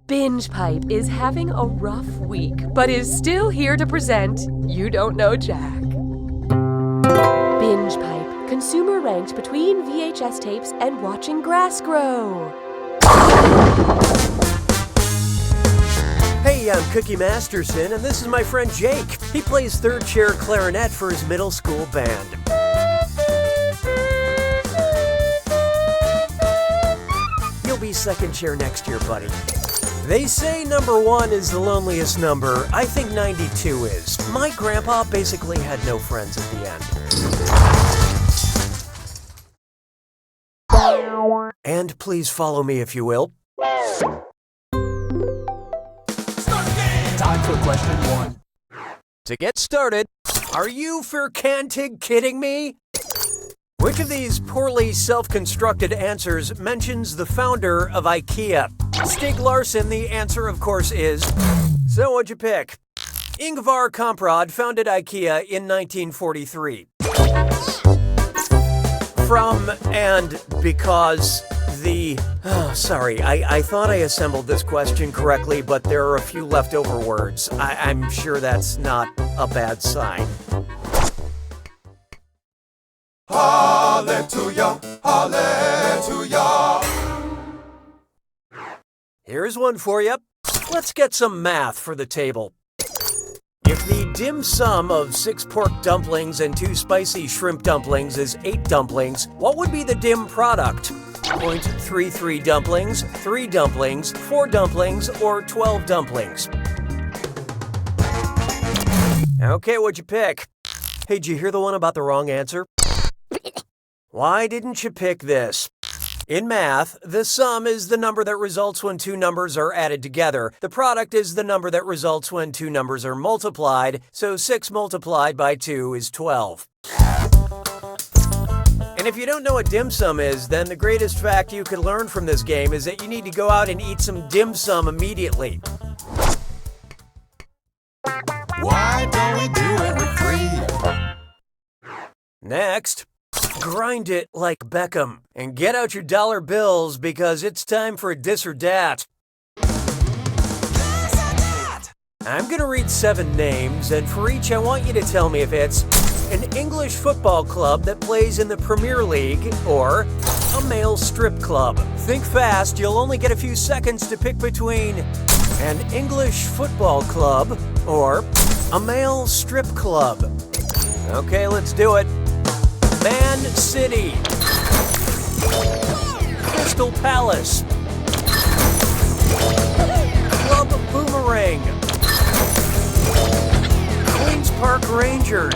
Binge Pipe is having a rough week, but is still here to present You Don't Know Jack. Binge Pipe, consumer ranked between VHS tapes and watching grass grow. Hey, I'm Cookie Masterson, and this is my friend Jake. He plays third chair clarinet for his middle school band. You'll be second chair next year, buddy. They say number 1 is the loneliest number. I think 92 is. My grandpa basically had no friends at the end. And please follow me if you will. Time for question 1. To get started, are you ferkantig kidding me? Which of these poorly self-constructed answers mentions the founder of IKEA? Stieg Larsson, the answer of course is. So what'd you pick? Ingvar Kamprad founded IKEA in 1943. From and because the... sorry, I thought I assembled this question correctly, but there are a few leftover words. I'm sure that's not a bad sign. Hallelujah, hallelujah. Here's one for you. Let's get some math for the table. If the dim sum of 6 pork dumplings and 2 spicy shrimp dumplings is 8 dumplings, what would be the dim product? 0.33 dumplings, 3 dumplings, 4 dumplings, or 12 dumplings? Okay, what'd you pick? Hey, did you hear the one about the wrong answer? Why didn't you pick this? In math, the sum is the number that results when 2 numbers are added together. The product is the number that results when 2 numbers are multiplied, so 6 multiplied by 2 is 12. And if you don't know what dim sum is, then the greatest fact you could learn from this game is that you need to go out and eat some dim sum immediately. Why don't we do it with 3? Next, grind it like Beckham and get out your dollar bills because it's time for a dis or dat. I'm gonna read 7 names, and for each I want you to tell me if it's an English football club that plays in the Premier League or a male strip club. Think fast, you'll only get a few seconds to pick between an English football club or a male strip club. Okay, let's do it. Man City, Crystal Palace, Club Boomerang, Queens Park Rangers,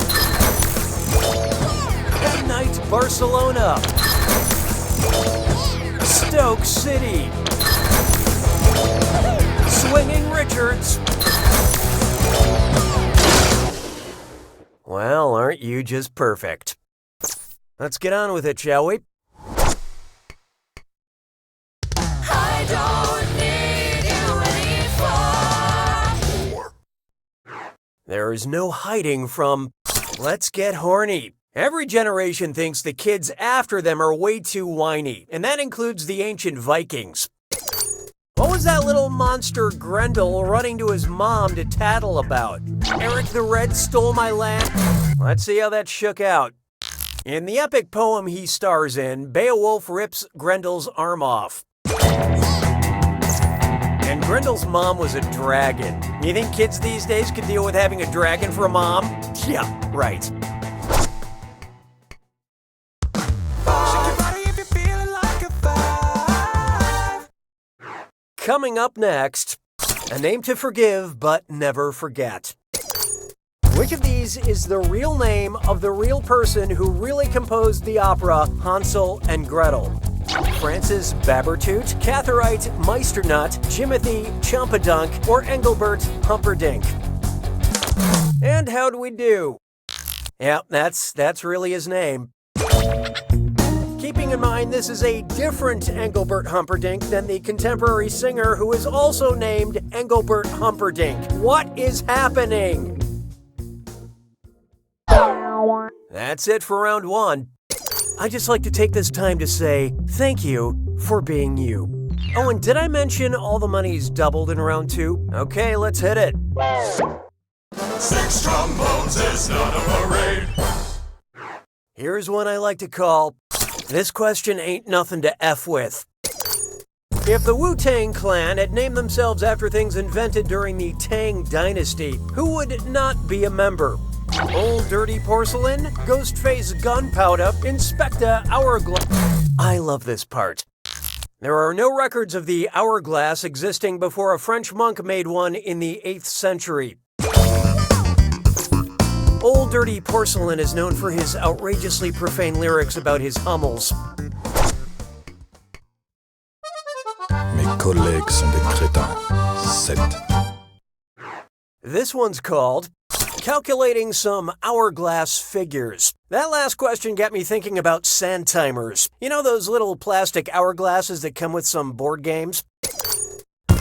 Midnight Barcelona, Stoke City, Swinging Richards. Well, aren't you just perfect? Let's get on with it, shall we? I don't need you anymore. There is no hiding from let's get horny. Every generation thinks the kids after them are way too whiny, and that includes the ancient Vikings. What was that little monster Grendel running to his mom to tattle about? Eric the Red stole my land? Let's see how that shook out. In the epic poem he stars in, Beowulf rips Grendel's arm off. And Grendel's mom was a dragon. You think kids these days could deal with having a dragon for a mom? Yeah, right. Coming up next, a name to forgive but never forget. Which of these is the real name of the real person who really composed the opera Hansel and Gretel? Francis Babertooth, Catherite Meisternut, Jimothy Chompadunk, or Engelbert Humperdinck? And how'd we do? Yeah, that's really his name. Keeping in mind this is a different Engelbert Humperdinck than the contemporary singer who is also named Engelbert Humperdinck. What is happening? That's it for round 1. I'd just like to take this time to say thank you for being you. Oh, and did I mention all the money's doubled in round 2? Okay, let's hit it. 6 trombones is not a parade. Here's one I like to call, this question ain't nothing to F with. If the Wu-Tang Clan had named themselves after things invented during the Tang Dynasty, who would not be a member? Old Dirty Porcelain, Ghostface Gunpowder, Inspector Hourglass. I love this part. There are no records of the hourglass existing before a French monk made one in the 8th century. Old Dirty Porcelain is known for his outrageously profane lyrics about his hummels. Mes collègues sont des crétins. 7. This one's called Calculating Some Hourglass Figures. That last question got me thinking about sand timers. You know those little plastic hourglasses that come with some board games?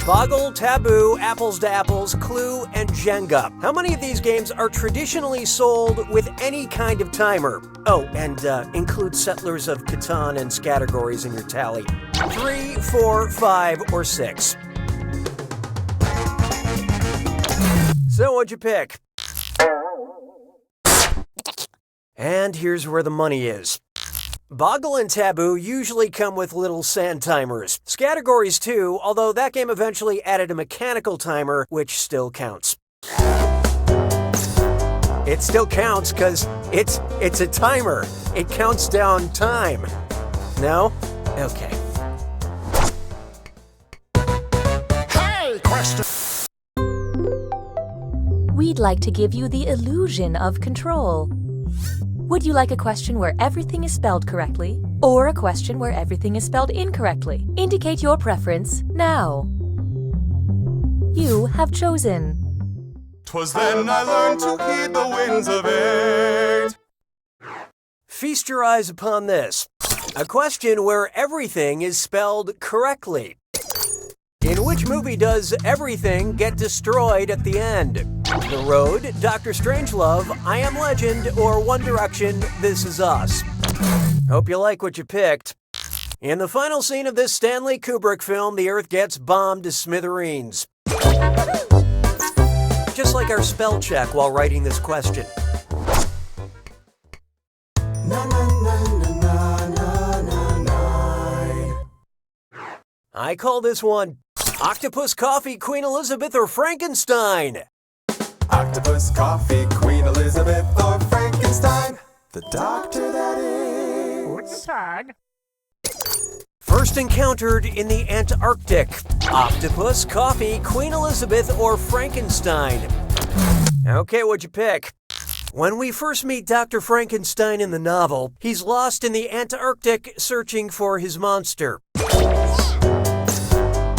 Boggle, Taboo, Apples to Apples, Clue, and Jenga. How many of these games are traditionally sold with any kind of timer? Oh, and include Settlers of Catan and Scattergories in your tally. 3, 4, 5, or 6. So what'd you pick? And here's where the money is. Boggle and Taboo usually come with little sand timers. Scattergories too, although that game eventually added a mechanical timer, which still counts. It still counts because it's a timer. It counts down time. No? Okay. Hey, question. We'd like to give you the illusion of control. Would you like a question where everything is spelled correctly, or a question where everything is spelled incorrectly? Indicate your preference now. You have chosen. 'Twas then I learned to heed the winds of 8. Feast your eyes upon this. A question where everything is spelled correctly. In which movie does everything get destroyed at the end? The Road, Dr. Strangelove, I Am Legend, or One Direction, This Is Us? Hope you like what you picked. In the final scene of this Stanley Kubrick film, the Earth gets bombed to smithereens. Just like our spell check while writing this question. I call this one Octopus Coffee, Queen Elizabeth, or Frankenstein. Octopus, coffee, Queen Elizabeth, or Frankenstein. The doctor, that is. First encountered in the Antarctic. Octopus, coffee, Queen Elizabeth, or Frankenstein. Okay, what'd you pick? When we first meet Dr. Frankenstein in the novel, he's lost in the Antarctic searching for his monster.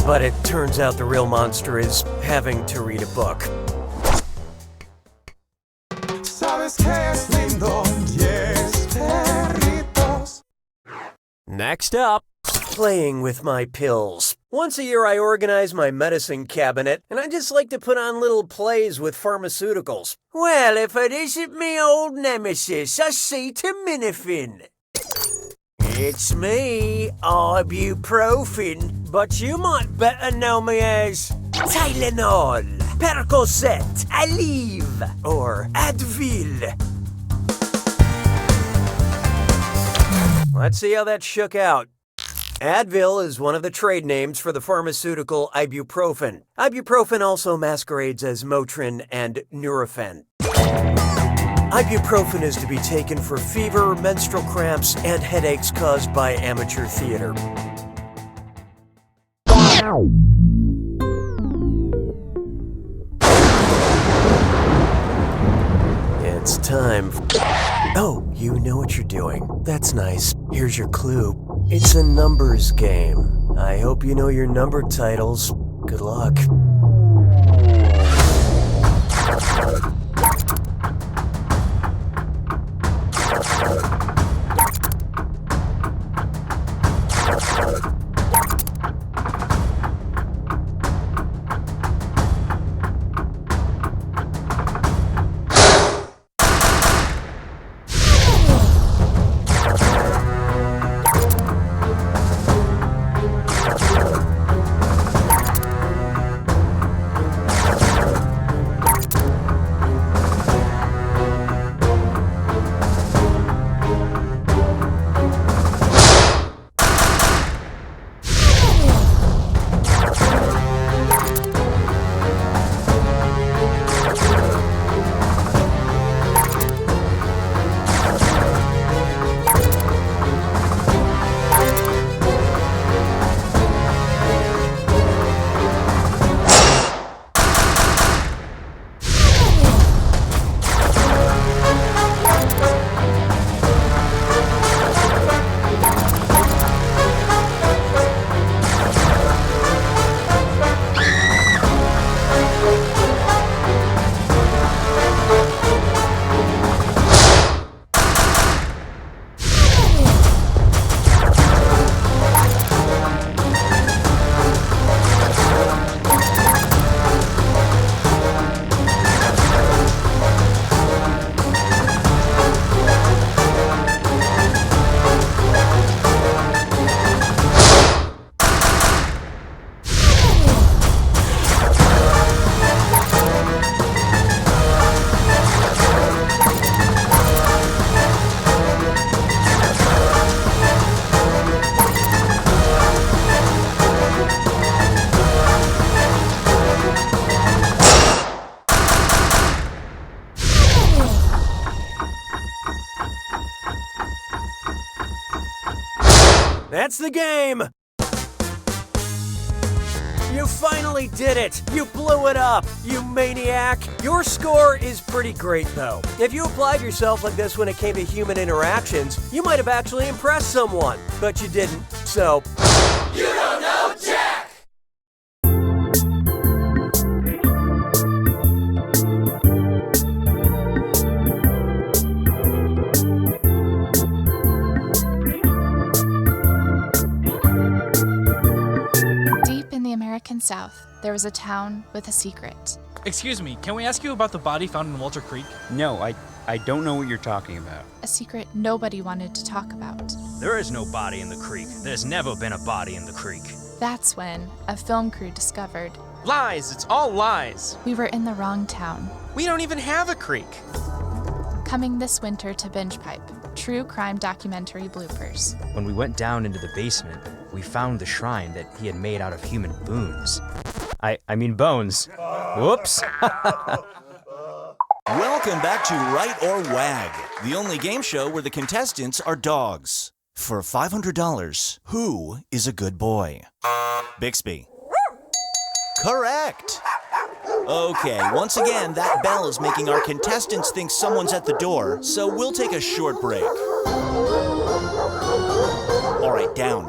But it turns out the real monster is having to read a book. Sabes que es lindo, 10 perritos. Next up, playing with my pills. Once a year I organize my medicine cabinet, and I just like to put on little plays with pharmaceuticals. Well, if it isn't me old nemesis, acetaminophen. It's me, ibuprofen, but you might better know me as Tylenol, Percocet, Aleve, or Advil. Let's see how that shook out. Advil is one of the trade names for the pharmaceutical ibuprofen. Ibuprofen also masquerades as Motrin and Nurofen. Ibuprofen is to be taken for fever, menstrual cramps, and headaches caused by amateur theater. It's time. Oh, you know what you're doing. That's nice. Here's your clue. It's a numbers game. I hope you know your number titles. Good luck. That's the game! You finally did it! You blew it up, you maniac! Your score is pretty great, though. If you applied yourself like this when it came to human interactions, you might have actually impressed someone. But you didn't, so... You don't know Jack! Deep in the American South, there was a town with a secret. Excuse me, can we ask you about the body found in Walter Creek? No, I don't know what you're talking about. A secret nobody wanted to talk about. There is no body in the creek. There's never been a body in the creek. That's when a film crew discovered Lies, it's all lies. we were in the wrong town. We don't even have a creek. Coming this winter to Binge Pipe, true crime documentary bloopers. When we went down into the basement, we found the shrine that he had made out of human boons. I mean bones. Whoops. Welcome back to Right or Wag, the only game show where the contestants are dogs. For $500, who is a good boy? Bixby. Correct. Okay, once again, that bell is making our contestants think someone's at the door, so we'll take a short break. All right, down.